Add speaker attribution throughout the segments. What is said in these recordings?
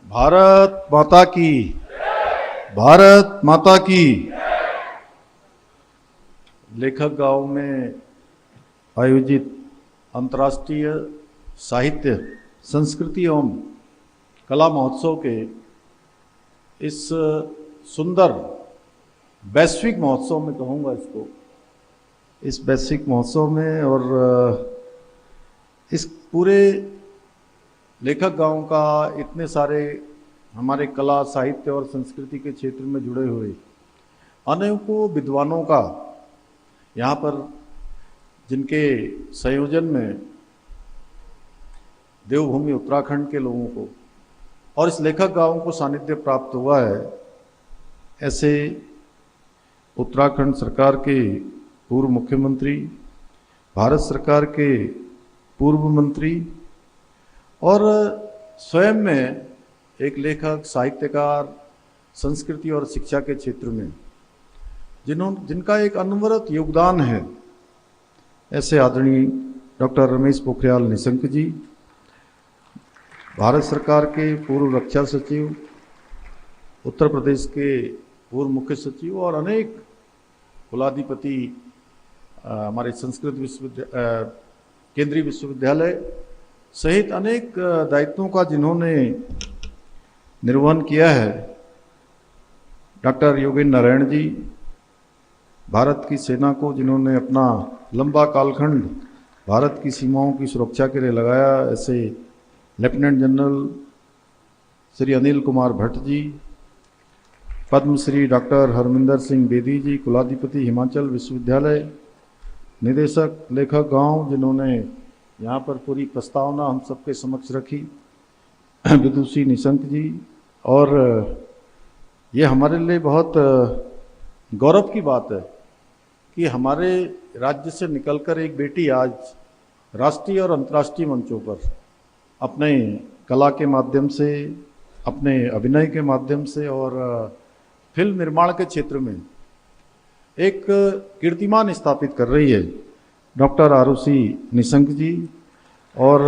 Speaker 1: भारत माता की, भारत माता की। लेखक गांव में आयोजित अंतर्राष्ट्रीय साहित्य, संस्कृति एवं कला महोत्सव के इस सुंदर वैश्विक महोत्सव में कहूँगा इसको, इस वैश्विक महोत्सव में और इस पूरे लेखक गांव का इतने सारे हमारे कला, साहित्य और संस्कृति के क्षेत्र में जुड़े हुए अनेकों विद्वानों का यहाँ पर, जिनके संयोजन में देवभूमि उत्तराखंड के लोगों को और इस लेखक गांव को सानिध्य प्राप्त हुआ है, ऐसे उत्तराखंड सरकार के पूर्व मुख्यमंत्री, भारत सरकार के पूर्व मंत्री और स्वयं में एक लेखक, साहित्यकार, संस्कृति और शिक्षा के क्षेत्र में जिनका एक अनवरत योगदान है, ऐसे आदरणीय डॉक्टर रमेश पोखरियाल निशंक जी, भारत सरकार के पूर्व रक्षा सचिव, उत्तर प्रदेश के पूर्व मुख्य सचिव और अनेक कुलाधिपति, हमारे संस्कृत विश्वविद्यालय, केंद्रीय विश्वविद्यालय सहित अनेक दायित्वों का जिन्होंने निर्वहन किया है, डॉक्टर योगेंद्र नारायण जी, भारत की सेना को जिन्होंने अपना लंबा कालखंड भारत की सीमाओं की सुरक्षा के लिए लगाया, ऐसे lieutenant general Shri Anil Kumar Bhatt ji, Padmashri doctor Harminder Singh Bedi जी, कुलाधिपति हिमाचल विश्वविद्यालय, निदेशक लेखक गांव, जिन्होंने यहाँ पर पूरी प्रस्तावना हम सबके समक्ष रखी, विदुषी निशंक जी। और ये हमारे लिए बहुत गौरव की बात है कि हमारे राज्य से निकलकर एक बेटी आज राष्ट्रीय और अंतर्राष्ट्रीय मंचों पर अपने कला के माध्यम से, अपने अभिनय के माध्यम से और फिल्म निर्माण के क्षेत्र में एक कीर्तिमान स्थापित कर रही है, डॉक्टर आरुषि निशंक जी। और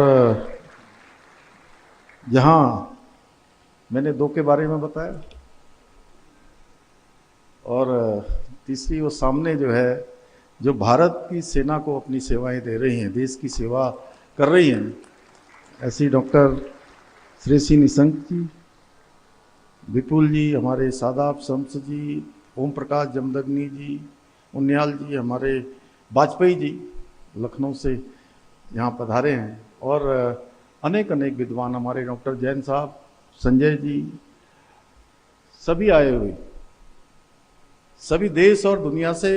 Speaker 1: जहाँ मैंने दो के बारे में बताया और तीसरी वो सामने जो है, जो भारत की सेना को अपनी सेवाएं दे रही हैं, देश की सेवा कर रही हैं, ऐसी डॉक्टर श्रेयसी निशंक जी, विपुल जी, हमारे सादाब शम्स जी, ओम प्रकाश जमदग्नि जी, उन्याल जी, हमारे वाजपेयी जी लखनऊ से यहाँ पधारे हैं और अनेक अनेक विद्वान, हमारे डॉक्टर जैन साहब, संजय जी, सभी आए हुए, सभी देश और दुनिया से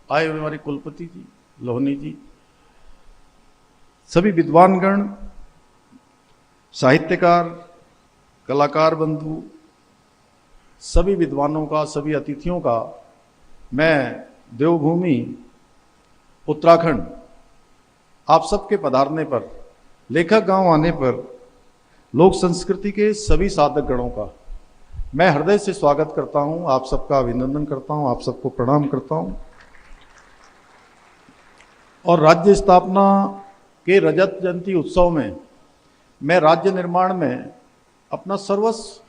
Speaker 1: आए हुए, हमारे कुलपति जी, लोहनी जी, सभी विद्वानगण, साहित्यकार, कलाकार बंधु, सभी विद्वानों का, सभी अतिथियों का मैं देवभूमि उत्तराखंड आप सबके पधारने पर, लेखक गांव आने पर, लोक संस्कृति के सभी साधक गणों का मैं हृदय से स्वागत करता हूं, आप सबका अभिनंदन करता हूं, आप सबको प्रणाम करता हूं। और राज्य स्थापना के रजत जयंती उत्सव में मैं राज्य निर्माण में अपना सर्वस्व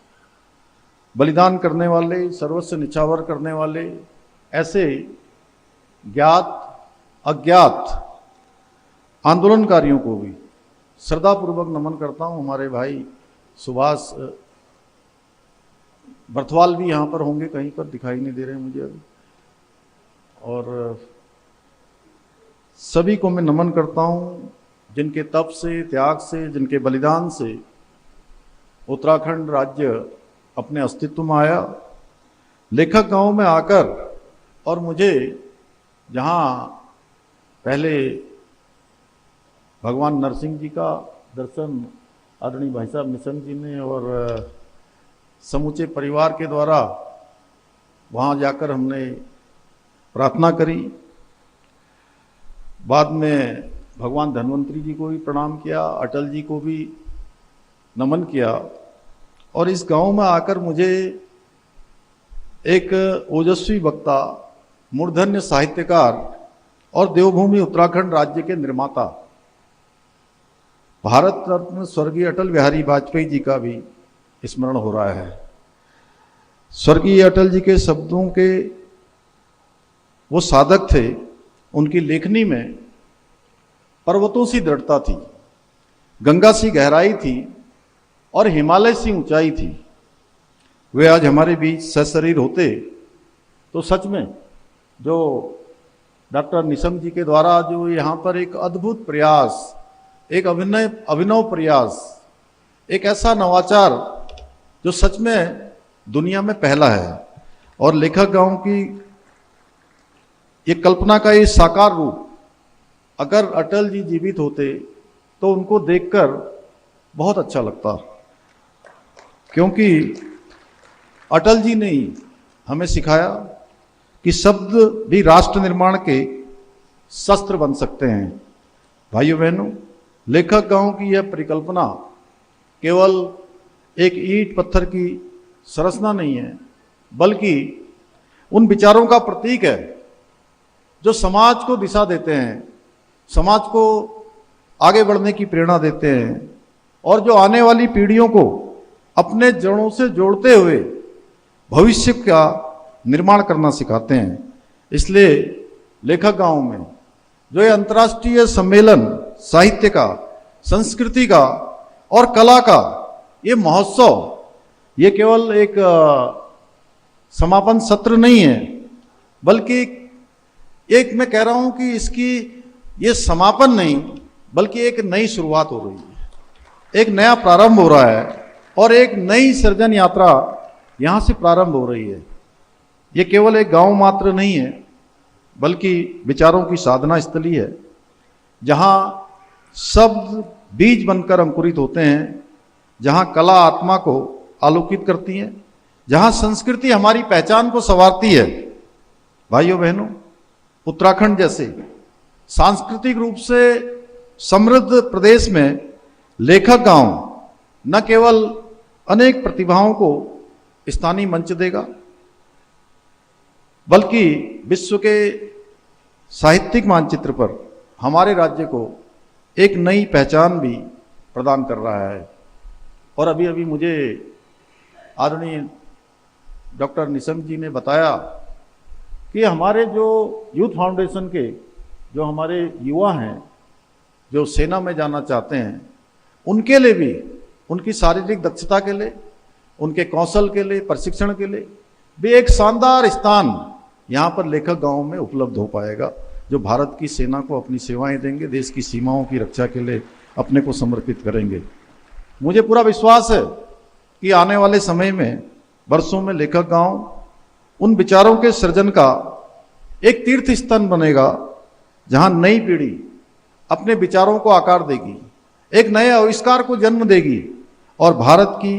Speaker 1: बलिदान करने वाले, सर्वस्व निछावर करने वाले ऐसे ज्ञात अज्ञात आंदोलनकारियों को भी श्रद्धापूर्वक नमन करता हूं। हमारे भाई सुभाष बर्थवाल भी यहाँ पर होंगे, कहीं पर दिखाई नहीं दे रहे मुझे अभी, और सभी को मैं नमन करता हूँ जिनके तप से, त्याग से, जिनके बलिदान से उत्तराखंड राज्य अपने अस्तित्व में आया। लेखक गांव में आकर और मुझे जहाँ पहले भगवान नरसिंह जी का दर्शन आदरणीय भाई साहब निशंक जी ने और समूचे परिवार के द्वारा वहाँ जाकर हमने प्रार्थना करी, बाद में भगवान धन्वंतरी जी को भी प्रणाम किया, अटल जी को भी नमन किया। और इस गांव में आकर मुझे एक ओजस्वी वक्ता, मूर्धन्य साहित्यकार और देवभूमि उत्तराखंड राज्य के निर्माता भारत रत्न स्वर्गीय अटल बिहारी वाजपेयी जी का भी स्मरण हो रहा है। स्वर्गीय अटल जी के शब्दों के वो साधक थे, उनकी लेखनी में पर्वतों सी दृढ़ता थी, गंगा सी गहराई थी और हिमालय सी ऊंचाई थी। वे आज हमारे बीच सशरीर होते तो सच में जो डॉक्टर निशंक जी के द्वारा जो यहाँ पर एक अद्भुत प्रयास, एक अभिनव प्रयास, एक ऐसा नवाचार जो सच में दुनिया में पहला है, और लेखक गांव की ये कल्पना का ये साकार रूप, अगर अटल जी जीवित होते तो उनको देखकर बहुत अच्छा लगता, क्योंकि अटल जी ने ही हमें सिखाया कि शब्द भी राष्ट्र निर्माण के शस्त्र बन सकते हैं। भाइयों बहनों, लेखक गांव की यह परिकल्पना केवल एक ईंट पत्थर की संरचना नहीं है, बल्कि उन विचारों का प्रतीक है जो समाज को दिशा देते हैं, समाज को आगे बढ़ने की प्रेरणा देते हैं, और जो आने वाली पीढ़ियों को अपने जड़ों से जोड़ते हुए भविष्य का निर्माण करना सिखाते हैं। इसलिए लेखक गांव में जो ये अंतर्राष्ट्रीय सम्मेलन साहित्य का, संस्कृति का और कला का ये महोत्सव, ये केवल एक समापन सत्र नहीं है, बल्कि एक मैं कह रहा हूं कि इसकी ये समापन नहीं, बल्कि एक नई शुरुआत हो रही है, एक नया प्रारंभ हो रहा है, और एक नई सृजन यात्रा यहां से प्रारंभ हो रही है। ये केवल एक गांव मात्र नहीं है, बल्कि विचारों की साधना स्थली है, जहां शब्द बीज बनकर अंकुरित होते हैं, जहां कला आत्मा को आलोकित करती है, जहां संस्कृति हमारी पहचान को संवारती है। भाइयों बहनों, उत्तराखंड जैसे सांस्कृतिक रूप से समृद्ध प्रदेश में लेखक गांव न केवल अनेक प्रतिभाओं को स्थानीय मंच देगा, बल्कि विश्व के साहित्यिक मानचित्र पर हमारे राज्य को एक नई पहचान भी प्रदान कर रहा है। और अभी अभी मुझे आदरणीय डॉक्टर निशंक जी ने बताया कि हमारे जो यूथ फाउंडेशन के जो हमारे युवा हैं, जो सेना में जाना चाहते हैं, उनके लिए भी, उनकी शारीरिक दक्षता के लिए, उनके कौशल के लिए, प्रशिक्षण के लिए भी एक शानदार स्थान यहाँ पर लेखक गांव में उपलब्ध हो पाएगा, जो भारत की सेना को अपनी सेवाएं देंगे, देश की सीमाओं की रक्षा के लिए अपने को समर्पित करेंगे। मुझे पूरा विश्वास है कि आने वाले समय में, वर्षों में, लेखक गांव उन विचारों के सृजन का एक तीर्थ स्थान बनेगा, जहां नई पीढ़ी अपने विचारों को आकार देगी, एक नए आविष्कार को जन्म देगी और भारत की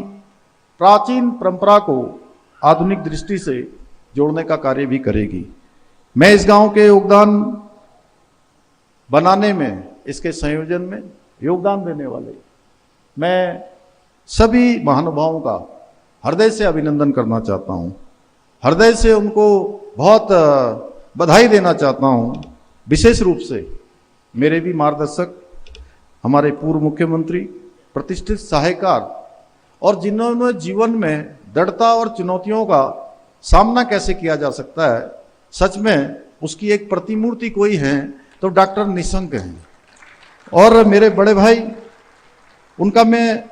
Speaker 1: प्राचीन परंपरा को आधुनिक दृष्टि से जोड़ने का कार्य भी करेगी। मैं इस गांव के योगदान बनाने में, इसके संयोजन में योगदान देने वाले मैं सभी महानुभावों का हृदय से अभिनंदन करना चाहता हूं, हृदय से उनको बहुत बधाई देना चाहता हूं। विशेष रूप से मेरे भी मार्गदर्शक, हमारे पूर्व मुख्यमंत्री, प्रतिष्ठित साहित्यकार, और जिन्होंने जीवन में दृढ़ता और चुनौतियों का सामना कैसे किया जा सकता है, सच में उसकी एक प्रतिमूर्ति कोई है तो डॉक्टर निशंक हैं। और मेरे बड़े भाई, उनका मैं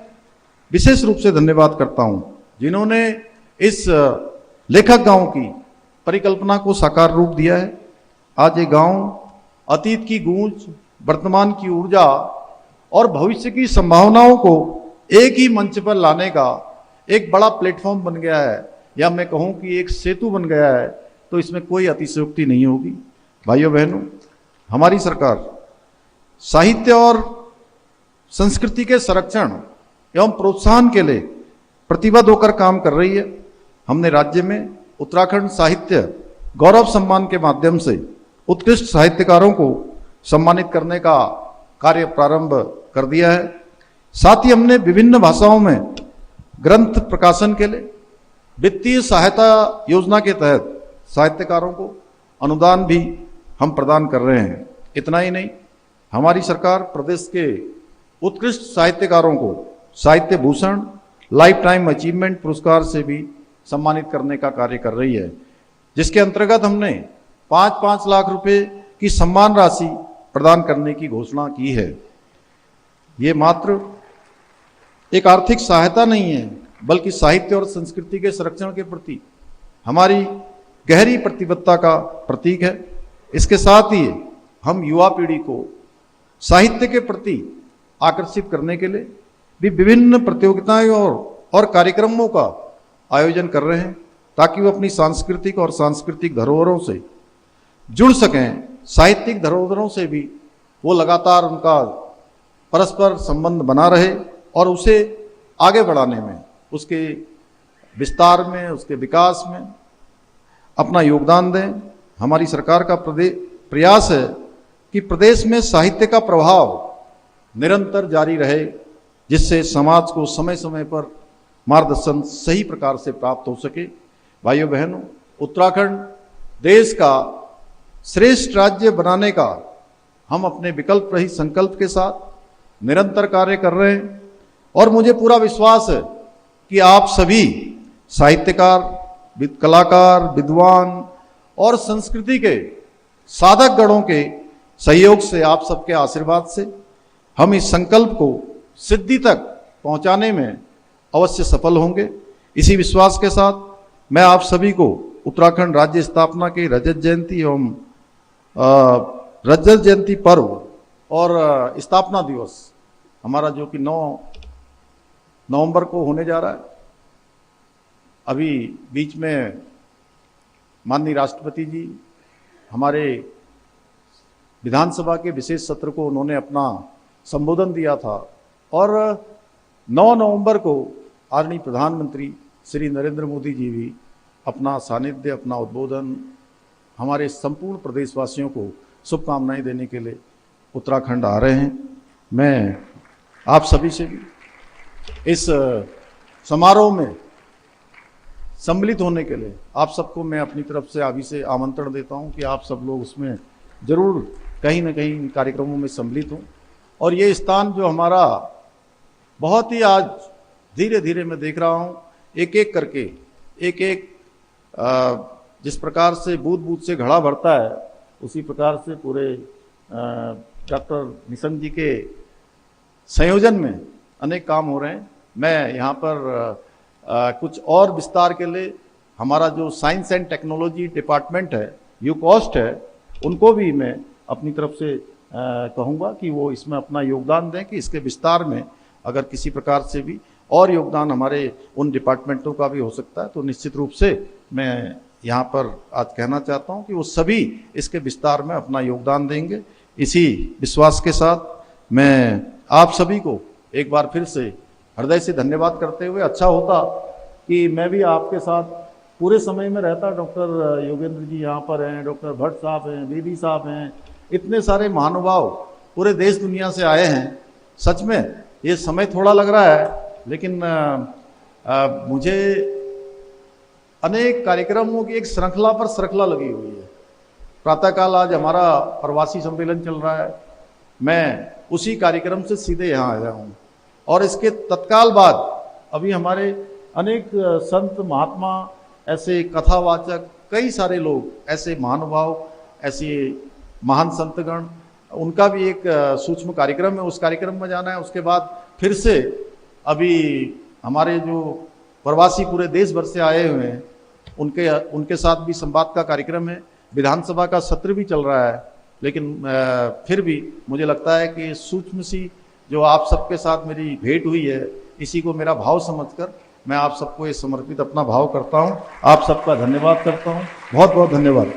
Speaker 1: विशेष रूप से धन्यवाद करता हूं, जिन्होंने इस लेखक गांव की परिकल्पना को साकार रूप दिया है। आज ये गांव अतीत की गूंज, वर्तमान की ऊर्जा और भविष्य की संभावनाओं को एक ही मंच पर लाने का एक बड़ा प्लेटफॉर्म बन गया है, या मैं कहूं कि एक सेतु बन गया है, तो इसमें कोई अतिशयोक्ति नहीं होगी। भाइयों बहनों, हमारी सरकार साहित्य और संस्कृति के संरक्षण एवं प्रोत्साहन के लिए प्रतिबद्ध होकर काम कर रही है। हमने राज्य में उत्तराखंड साहित्य गौरव सम्मान के माध्यम से उत्कृष्ट साहित्यकारों को सम्मानित करने का कार्य प्रारंभ कर दिया है। साथ ही हमने विभिन्न भाषाओं में ग्रंथ प्रकाशन के लिए वित्तीय सहायता योजना के तहत साहित्यकारों को अनुदान भी हम प्रदान कर रहे हैं। इतना ही नहीं, हमारी सरकार प्रदेश के उत्कृष्ट साहित्यकारों को साहित्य भूषण लाइफ टाइम अचीवमेंट पुरस्कार से भी सम्मानित करने का कार्य कर रही है, जिसके अंतर्गत हमने 5-5 लाख रुपए की सम्मान राशि प्रदान करने की घोषणा की है। ये मात्र एक आर्थिक सहायता नहीं है, बल्कि साहित्य और संस्कृति के संरक्षण के प्रति हमारी गहरी प्रतिबद्धता का प्रतीक है। इसके साथ ही हम युवा पीढ़ी को साहित्य के प्रति आकर्षित करने के लिए भी विभिन्न प्रतियोगिताएं और कार्यक्रमों का आयोजन कर रहे हैं, ताकि वो अपनी सांस्कृतिक धरोहरों से जुड़ सकें। साहित्यिक धरोहरों से भी वो लगातार उनका परस्पर संबंध बना रहे और उसे आगे बढ़ाने में, उसके विस्तार में, उसके विकास में अपना योगदान दें। हमारी सरकार का प्रयास है कि प्रदेश में साहित्य का प्रभाव निरंतर जारी रहे, जिससे समाज को समय समय पर मार्गदर्शन सही प्रकार से प्राप्त हो सके। भाइयों बहनों, उत्तराखंड देश का श्रेष्ठ राज्य बनाने का हम अपने विकल्प रहित संकल्प के साथ निरंतर कार्य कर रहे हैं, और मुझे पूरा विश्वास है कि आप सभी साहित्यकार, कलाकार, विद्वान और संस्कृति के साधक गणों के सहयोग से, आप सबके आशीर्वाद से हम इस संकल्प को सिद्धि तक पहुंचाने में अवश्य सफल होंगे। इसी विश्वास के साथ मैं आप सभी को उत्तराखंड राज्य स्थापना के रजत जयंती पर्व और स्थापना दिवस हमारा, जो कि 9 नवंबर को होने जा रहा है। अभी बीच में माननीय राष्ट्रपति जी हमारे विधानसभा के विशेष सत्र को उन्होंने अपना संबोधन दिया था, और 9 नवंबर को आदरणीय प्रधानमंत्री श्री नरेंद्र मोदी जी भी अपना सानिध्य, अपना उद्बोधन हमारे संपूर्ण प्रदेशवासियों को शुभकामनाएं देने के लिए उत्तराखंड आ रहे हैं। मैं आप सभी से भी इस समारोह में सम्मिलित होने के लिए आप सबको मैं अपनी तरफ से अभी से आमंत्रण देता हूं कि आप सब लोग उसमें जरूर कहीं ना कहीं इन कार्यक्रमों में सम्मिलित हों। और ये स्थान जो हमारा बहुत ही आज धीरे धीरे मैं देख रहा हूं, एक एक करके जिस प्रकार से बूंद बूंद से घड़ा भरता है, उसी प्रकार से पूरे डॉक्टर निशंक जी के संयोजन में अनेक काम हो रहे हैं। मैं यहाँ पर कुछ और विस्तार के लिए हमारा जो साइंस एंड टेक्नोलॉजी डिपार्टमेंट है, यूकॉस्ट है, उनको भी मैं अपनी तरफ से कहूँगा कि वो इसमें अपना योगदान दें, कि इसके विस्तार में अगर किसी प्रकार से भी और योगदान हमारे उन डिपार्टमेंटों का भी हो सकता है, तो निश्चित रूप से मैं यहाँ पर आज कहना चाहता हूँ कि वो सभी इसके विस्तार में अपना योगदान देंगे। इसी विश्वास के साथ मैं आप सभी को एक बार फिर से हृदय से धन्यवाद करते हुए, अच्छा होता कि मैं भी आपके साथ पूरे समय में रहता। डॉक्टर योगेंद्र जी यहाँ पर हैं, डॉक्टर भट्ट साहब हैं, बेदी साहब हैं, इतने सारे महानुभाव पूरे देश दुनिया से आए हैं। सच में ये समय थोड़ा लग रहा है, लेकिन मुझे अनेक कार्यक्रमों की एक श्रृंखला पर श्रृंखला लगी हुई है। प्रातःकाल आज हमारा प्रवासी सम्मेलन चल रहा है, मैं उसी कार्यक्रम से सीधे यहाँ आया हूँ, और इसके तत्काल बाद अभी हमारे अनेक संत महात्मा, ऐसे कथावाचक, कई सारे लोग, ऐसे महानुभाव, ऐसे महान संतगण, उनका भी एक सूक्ष्म कार्यक्रम है, उस कार्यक्रम में जाना है। उसके बाद फिर से अभी हमारे जो प्रवासी पूरे देश भर से आए हुए हैं, उनके साथ भी संवाद का कार्यक्रम है। विधानसभा का सत्र भी चल रहा है, लेकिन फिर भी मुझे लगता है कि सूक्ष्म सी जो आप सबके साथ मेरी भेंट हुई है, इसी को मेरा भाव समझकर मैं आप सबको ये समर्पित अपना भाव करता हूँ। आप सबका धन्यवाद करता हूँ। बहुत बहुत धन्यवाद।